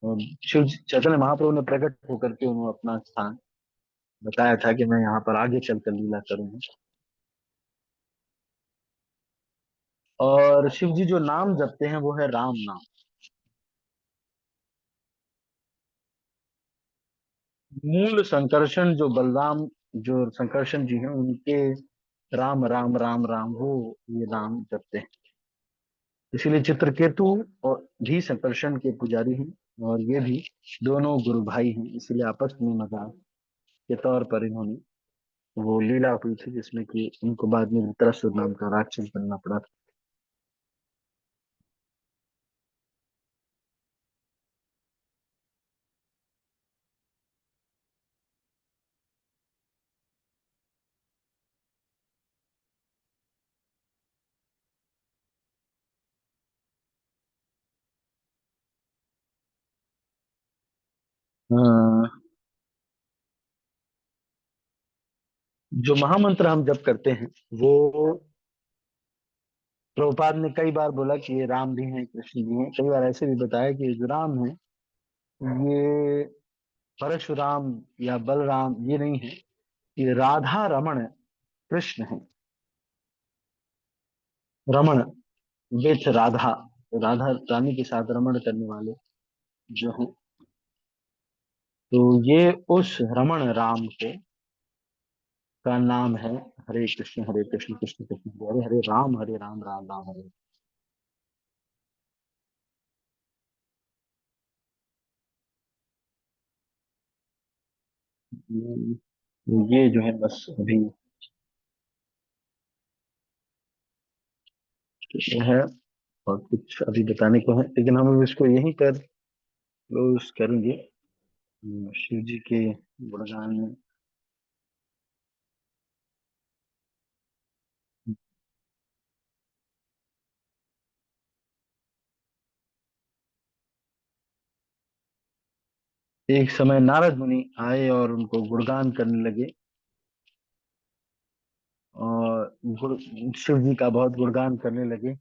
और शिव चैतन्य महाप्रभु ने प्रकट होकर के उन्हें अपना स्थान बताया था कि मैं यहाँ पर आगे चलकर लीला करूंगा। और शिव जी जो नाम जपते हैं वो है राम नाम। मूल संकर्षण जो बलराम, जो संकर्षण जी हैं उनके राम राम राम राम, वो ये नाम जपते हैं। इसीलिए चित्रकेतु और भी संकर्षण के पुजारी हैं, और ये भी दोनों गुरु भाई हैं। इसीलिए आपस में मजाक के तौर पर इन्होंने वो लीला हुई थी, जिसमें कि उनको बाद में वृत्रासुर नाम का राक्षस बनना पड़ा था। अ, जो महामंत्र हम जप करते हैं वो, प्रभुपाद ने कई बार बोला कि ये राम भी हैं कृष्ण भी हैं। कई बार ऐसे भी बताया कि जो राम है ये परशुराम या बलराम ये नहीं है, ये राधा रमण कृष्ण है। रमण विथ राधा, राधा रानी के साथ रमण करने वाले जो हैं, तो ये उस रमण राम को का नाम है हरे कृष्ण कृष्ण कृष्ण हरे हरे, हरे राम राम राम हरे। ये जो है बस अभी ये है, और कुछ अभी बताने को है लेकिन हम अब इसको यहीं पर क्लोज करेंगे। शिव जी के गुणगान में एक समय नारद मुनि आए और उनको गुणगान करने लगे, और शिव जी का बहुत गुणगान करने लगे।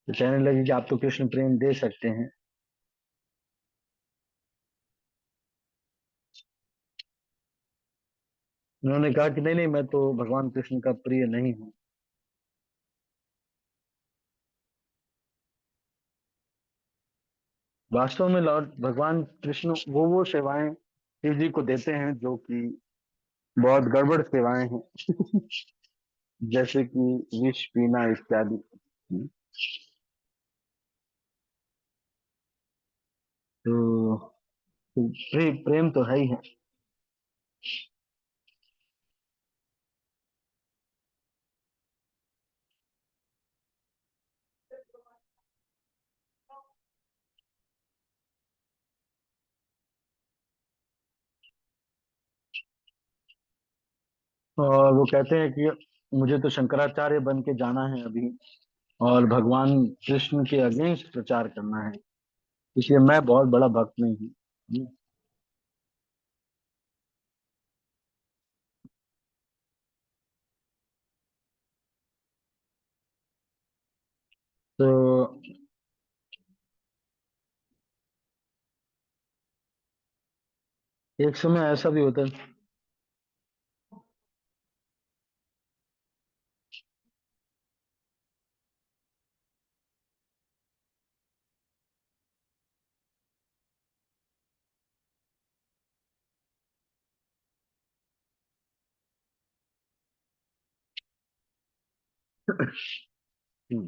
तो कहने लगे कि आप तो कृष्ण प्रेम दे सकते हैं। उन्होंने कहा कि नहीं नहीं, मैं तो भगवान कृष्ण का प्रिय नहीं हूँ। वास्तव में लॉर्ड भगवान कृष्ण वो सेवाएं शिव जी को देते हैं जो कि बहुत गड़बड़ सेवाएं हैं। जैसे कि विष पीना इत्यादि। तो प्रेम तो है ही है। और वो कहते हैं कि मुझे तो शंकराचार्य बन के जाना है अभी, और भगवान कृष्ण के अगेंस्ट प्रचार करना है, इसलिए मैं बहुत बड़ा भक्त नहीं हूँ। तो एक समय ऐसा भी होता है। हम्म,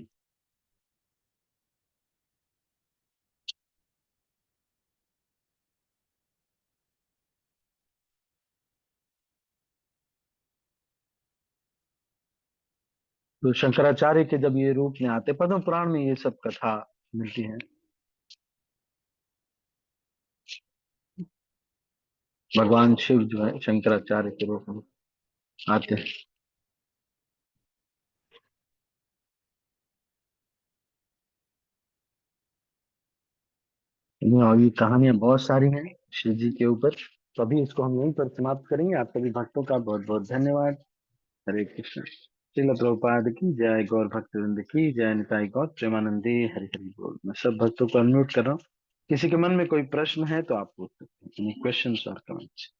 तो शंकराचार्य के जब ये रूप में आते, पद्म पुराण में ये सब कथा मिलती है। भगवान शिव जो है शंकराचार्य के रूप में आते हैं। और ये कहानियां बहुत सारी हैं शिव जी के ऊपर। तो अभी इसको हम यहीं पर समाप्त करेंगे। आप सभी भक्तों का बहुत बहुत धन्यवाद। हरे कृष्ण। श्रील प्रभुपाद की जय। गौर भक्त वृंद की जय। निताई गौर प्रेमानंदे। हरि हरि बोल। मैं सब भक्तों को अनम्यूट कर रहा हूँ। किसी के मन में कोई प्रश्न है तो आप पूछ सकते हैं, एनी क्वेश्चंस और कमेंट्स।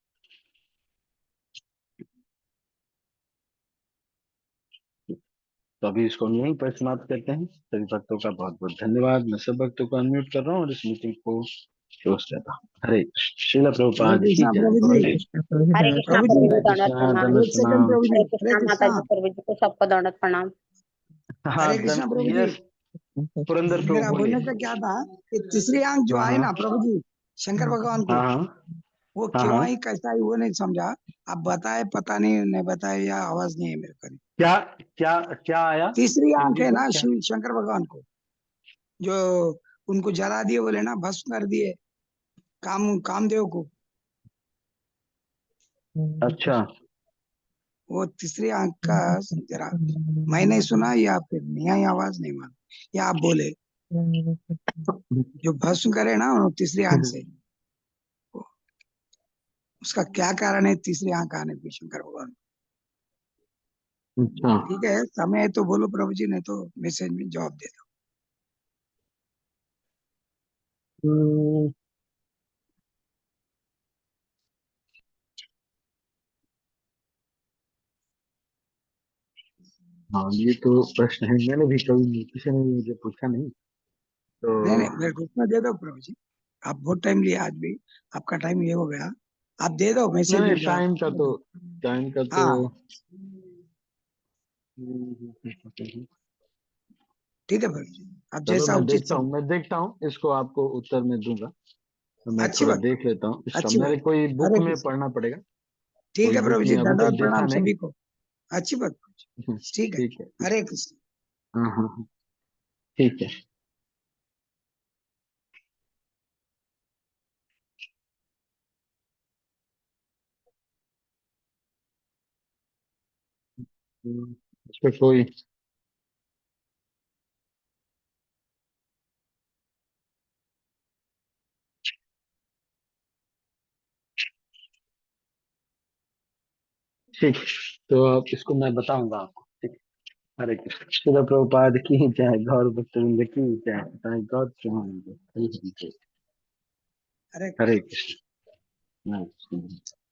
तो अभी इसको हम यहीं पर समाप्त करते हैं। सभी भक्तों का बहुत बहुत धन्यवाद। मैं सब भक्तों को अनम्यूट कर रहा हूँ और इस मीटिंग को क्लोज करता हूँ। हरे कृष्ण। श्रील हरे प्रभुपाद की कृष्णा जय। प्रभु जी। गौर। हरे कृष्णा प्रभु जी प्रभु जी, हरे दंडवत कृष्ण। प्रणाम। दंडवत एक सेकंड प्रणाम। प्रभु जी। हरे हरे कृष्णा माता कृष्णा। जी, प्रभु जी को सबको दंडवत प्रणाम। हाँ हरे कृष्णा प्रभु जी। यस। पुरंदर प्रभु मेरा बोलिए। बोलने का क्या था कि तीसरी आंख जो हाँ आए हाँ ना प्रभु जी शंकर भगवान को, हाँ हाँ वो हाँ क्यों हाँ। आई कैसा आई वो नहीं समझा। आप बताए, पता नहीं बताए या आवाज नहीं है मेरे को। क्या क्या क्या आया तीसरी शिव आंख जी है को ना क्या? शिव शंकर भगवान को, जो उनको जला दिए बोले ना, भस्म कर दिए कामदेव को। अच्छा। वो तीसरी आंख का जरा मैं नहीं सुना या फिर नहीं आवाज नहीं मालूम, या आप बोले जो भस्म करे ना वो तीसरी आंख से, वो- उसका क्या कारण है तीसरी आंख आने पे शंकर भगवान। अच्छा। ठीक है, समय है तो बोलो प्रभु जी, नहीं तो मैसेज में जवाब दे दो। हम्म, हाँ ये तो प्रश्न है, मैंने भी कभी किसी ने भी मुझे पूछा नहीं। तो नहीं नहीं, मेरे को उतना दे दो प्रभु जी। आप बहुत टाइम लिया आज भी, आपका टाइम ये हो गया। आप दे दो नहीं मैसेज नहीं, में जवाब। टाइम का तो हाँ ठीक है प्रभु जी, आप चलो जैसा उचित समझ। मैं देखता हूँ इसको, आपको उत्तर में दूंगा। तो मैं अच्छी थोड़ा बात देख लेता हूँ इसका, अच्छी बात। मेरे कोई बुक हरे में कृष्ण। पढ़ना पड़ेगा। ठीक कोई है बुक प्रभु जी, में अभी तक दंडवत देखा प्रणाम नहीं। सभी को। अच्छी बात प्रभु जी। ठीक है। ठीक है। हरे कृष्ण। हाँ हाँ हाँ, ठीक है। इस पे कोई ठीक। तो अब इसको मैं बताऊंगा आपको, ठीक। हरे कृष्ण। शिल प्रभुपाद की जय, गौर भक्तवृंद की जय, ताई गौर चौहान जी। हरे हरे कृष्ण। हरे कृष्ण।